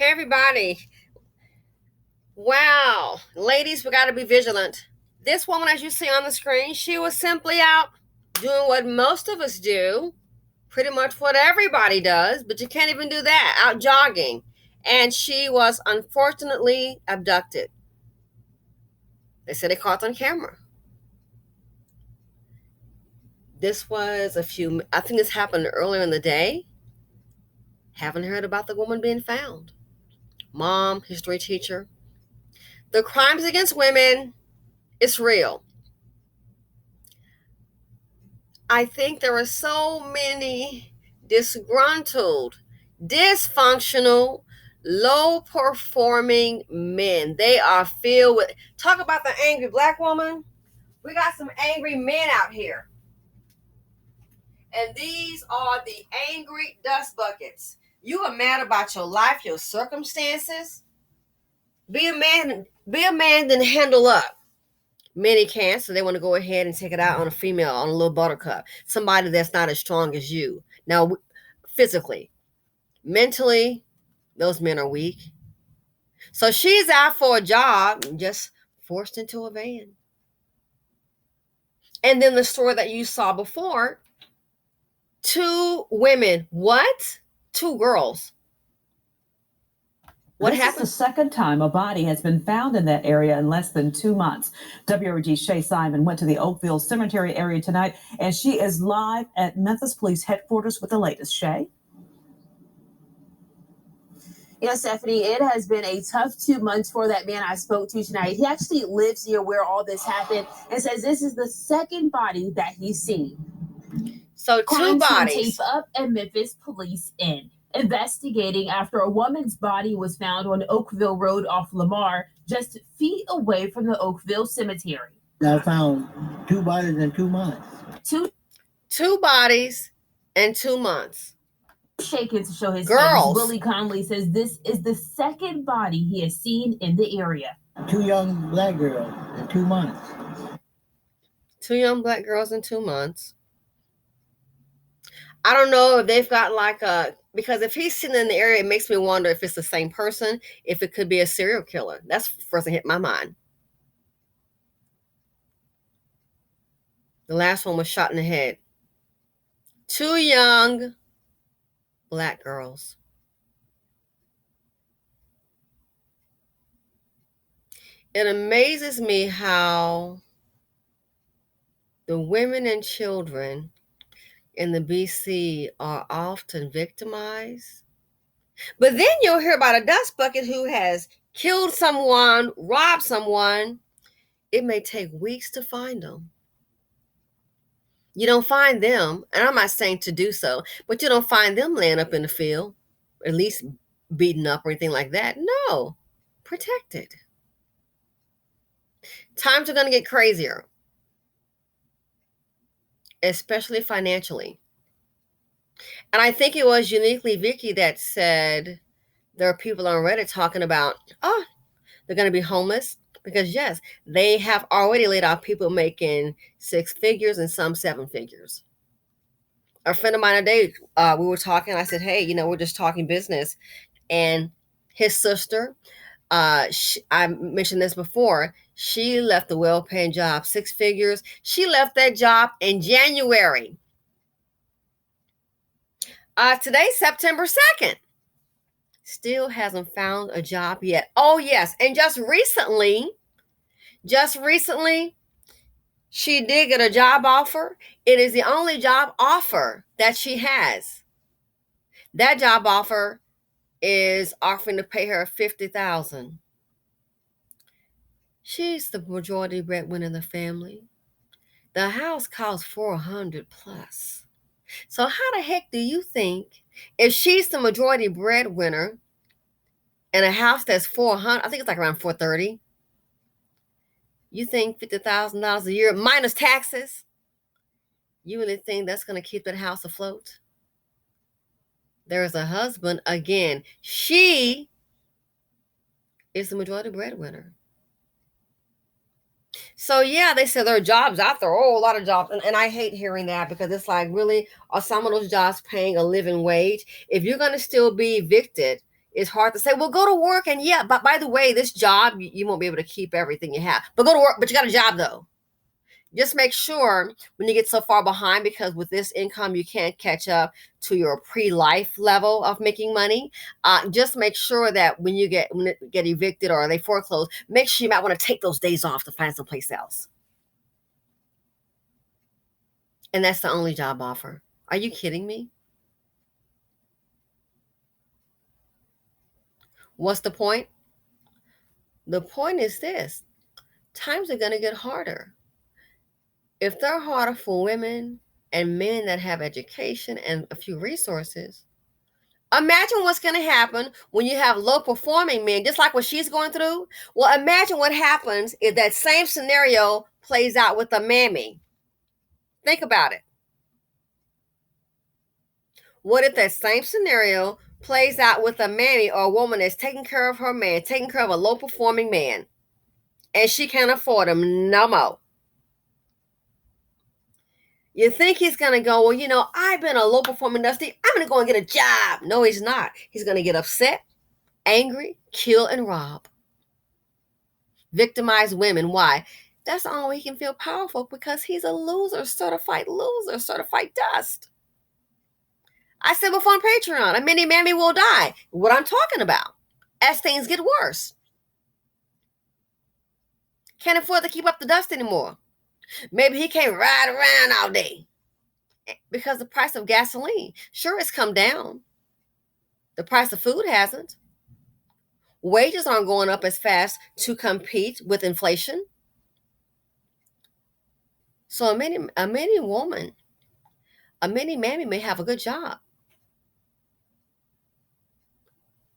Hey, everybody. Wow. Ladies, we got to be vigilant. This woman, as you see on the screen, she was simply out doing what most of us do, pretty much what everybody does, but you can't even do that, out jogging. And she was unfortunately abducted. They said they caught on camera. This was I think this happened earlier in the day. Haven't heard about the woman being found. Mom, history teacher. The crimes against women, it's real. I think there are so many disgruntled, dysfunctional, low performing men. They are filled with, talk about the angry black woman. We got some angry men out here. And these are the angry dust buckets. You are mad about your life, your circumstances. Be a man, then handle up. Many can't, so they want to go ahead and take it out on a female, on a little buttercup, somebody that's not as strong as you. Now, physically, mentally, those men are weak. So she's out for a job and just forced into a van. And then the story that you saw before, 2 women, what? 2 girls. What happened? This is the second time a body has been found in that area in less than 2 months. WRG Shay Simon went to the Oakville Cemetery area tonight, and she is live at Memphis Police Headquarters with the latest. Shay? Yes, Stephanie, it has been a tough 2 months for that man I spoke to tonight. He actually lives near where all this happened and says this is the second body that he's seen. So 2 bodies. Tape up and Memphis police in. Investigating after a woman's body was found on Oakville Road off Lamar, just feet away from the Oakville Cemetery. I found 2 bodies in 2 months. Two bodies in 2 months. Shaken to show his girls. Face. Willie Conley says this is the second body he has seen in the area. 2 young black girls in 2 months. 2 young black girls in 2 months. I don't know if they've got because if he's sitting in the area, it makes me wonder if it's the same person, if it could be a serial killer. That's first thing hit my mind. The last one was shot in the head. 2 young black girls. It amazes me how the women and children in the BC are often victimized. But then you'll hear about a dust bucket who has killed someone, robbed someone. It may take weeks to find them. You don't find them, and I'm not saying to do so, but you don't find them laying up in the field, at least beaten up or anything like that. No, protected. Times are going to get crazier, especially financially. And I think it was uniquely Vicky that said there are people on Reddit talking about, they're going to be homeless. Because yes, they have already laid off people making 6 figures and some 7 figures. A friend of mine today, we were talking. I said, hey, we're just talking business. And his sister, I mentioned this before, she left a well-paying job, 6 figures. She left that job in January. Today's September 2nd. Still hasn't found a job yet. Oh, yes. And just recently, she did get a job offer. It is the only job offer that she has. That job offer is offering to pay her $50,000. She's the majority breadwinner in the family. The house costs $400 plus. So how the heck do you think, if she's the majority breadwinner in a house that's $400, I think it's like around $430, you think $50,000 a year minus taxes, you really think that's going to keep that house afloat? There's a husband, again, she is the majority breadwinner. So yeah, they said there are jobs out there, a lot of jobs. And I hate hearing that, because it's like, really, are some of those jobs paying a living wage? If you're going to still be evicted, It's hard to say, well, go to work. And yeah, but by the way, this job, you won't be able to keep everything you have. But go to work, but you got a job though. Just make sure when you get so far behind, because with this income, you can't catch up to your pre-life level of making money. Just make sure that when you get evicted or they foreclose, make sure you might want to take those days off to find someplace else. And that's the only job offer. Are you kidding me? What's the point? The point is this: times are going to get harder. If they're harder for women and men that have education and a few resources, imagine what's going to happen when you have low performing men, just like what she's going through. Well, imagine what happens if that same scenario plays out with a mammy. Think about it. What if that same scenario plays out with a mammy or a woman that's taking care of her man, taking care of a low performing man, and she can't afford him no more? You think he's going to go, well, I've been a low performing Dusty. I'm going to go and get a job. No, he's not. He's going to get upset, angry, kill, and rob. Victimize women. Why? That's the only way he can feel powerful, because he's a loser, certified dust. I said before on Patreon, a mini mammy will die. What I'm talking about, as things get worse. Can't afford to keep up the dust anymore. Maybe he can't ride around all day because the price of gasoline, sure, it's come down. The price of food hasn't. Wages aren't going up as fast to compete with inflation. So a mini woman, a mini mammy may have a good job.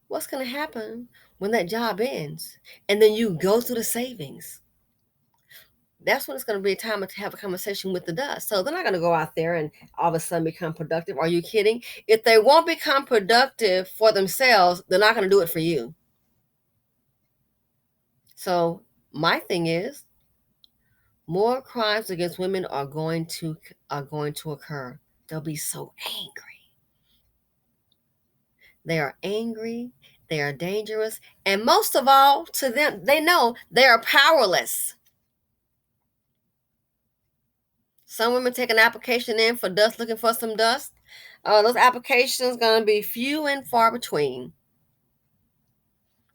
What's going to happen when that job ends and then you go through the savings? That's when it's going to be a time to have a conversation with the dust. So they're not going to go out there and all of a sudden become productive. Are you kidding? If they won't become productive for themselves, they're not going to do it for you. So my thing is, more crimes against women are going to occur. They'll be so angry. They are angry. They are dangerous. And most of all, to them, they know they are powerless. Some women take an application in for dust, looking for some dust. Those applications going to be few and far between.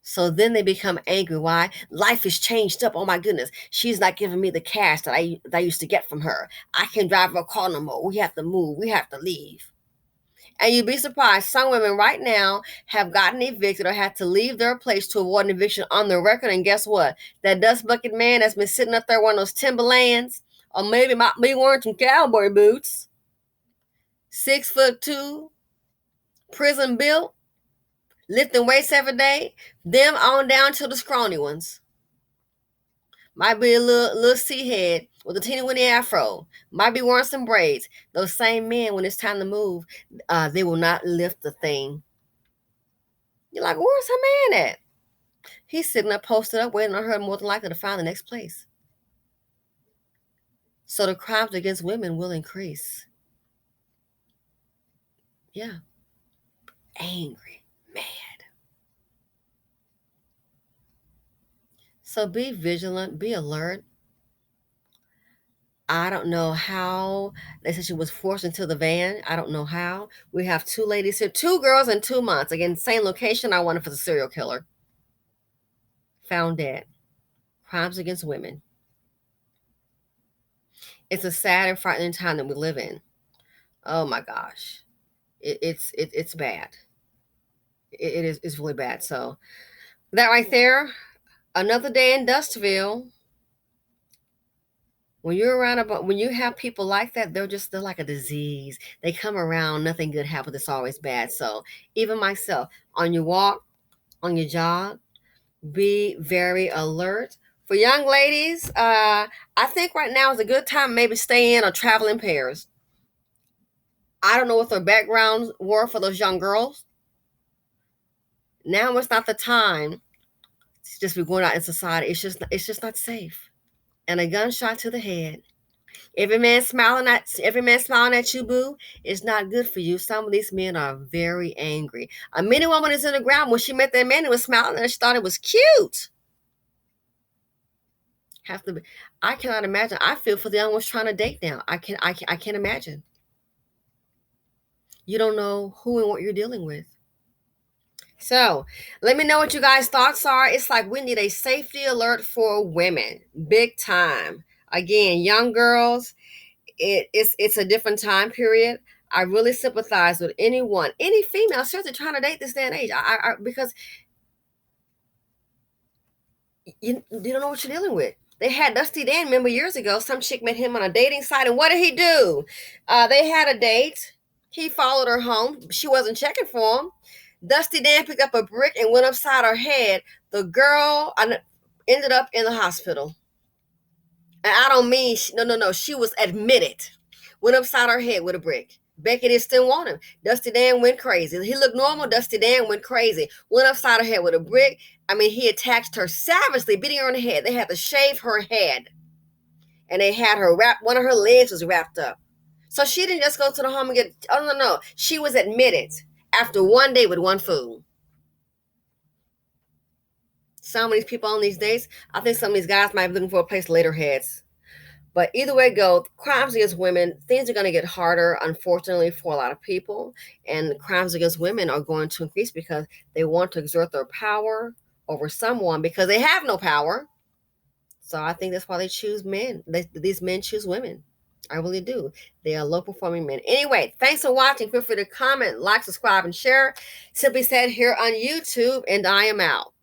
So then they become angry. Why? Life is changed up. Oh my goodness. She's not giving me the cash that I used to get from her. I can't drive her car no more. We have to move. We have to leave. And you'd be surprised. Some women right now have gotten evicted or had to leave their place to avoid an eviction on their record. And guess what? That dust bucket man that's been sitting up there wearing those Timberlands, or maybe might be wearing some cowboy boots, 6'2", prison built, lifting weights every day, them on down to the scrawny ones. Might be a little C-head with a teeny weeny afro. Might be wearing some braids. Those same men, when it's time to move, they will not lift the thing. You're like, where's her man at? He's sitting up, posted up, waiting on her, more than likely to find the next place. So the crimes against women will increase. Yeah. Angry, mad. So be vigilant, be alert. I don't know how. They said she was forced into the van. I don't know how. We have two ladies here, 2 girls in 2 months. Again, same location. I wanted for the serial killer. Found dead. Crimes against women. It's a sad and frightening time that we live in. Oh my gosh. It's bad. It's really bad. So that right there, another day in Dustville. When you're around when you have people like that, they're like a disease. They come around, nothing good happens. It's always bad. So even myself, on your walk, on your jog, be very alert. For young ladies, I think right now is a good time maybe stay in or travel in pairs. I don't know what their backgrounds were for those young girls. Now it's not the time to just be going out in society. It's just not safe. And a gunshot to the head Every man smiling at you, boo, is not good for you. Some of these men are very angry. A minute woman is in the ground when she met that man who was smiling and she thought it was cute. Have to be. I cannot imagine. I feel for the young ones trying to date now. I can't imagine. You don't know who and what you're dealing with. So let me know what you guys' thoughts are. It's like we need a safety alert for women, big time. Again, young girls, it's a different time period. I really sympathize with anyone, any female seriously trying to date this day and age. Because you don't know what you're dealing with. They had Dusty Dan, remember years ago, some chick met him on a dating site, and what did he do? They had a date. He followed her home. She wasn't checking for him. Dusty Dan picked up a brick and went upside her head. The girl ended up in the hospital. And I don't mean, no. She was admitted. Went upside her head with a brick. Becky just didn't want him. Dusty Dan went crazy. He looked normal. Dusty Dan went crazy. Went upside her head with a brick. I mean, he attacked her savagely, beating her on the head. They had to shave her head. And they had her wrapped, one of her legs was wrapped up. So she didn't just go to the home and get, no. She was admitted after one day with one food. Some of these people on these days, I think some of these guys might be looking for a place to lay their heads. But either way it goes, crimes against women, things are going to get harder, unfortunately, for a lot of people. And crimes against women are going to increase because they want to exert their power over someone because they have no power. So I think that's why they choose men. These men choose women. I really do. They are low-performing men. Anyway, thanks for watching. Feel free to comment, like, subscribe, and share. Simply Said here on YouTube, and I am out.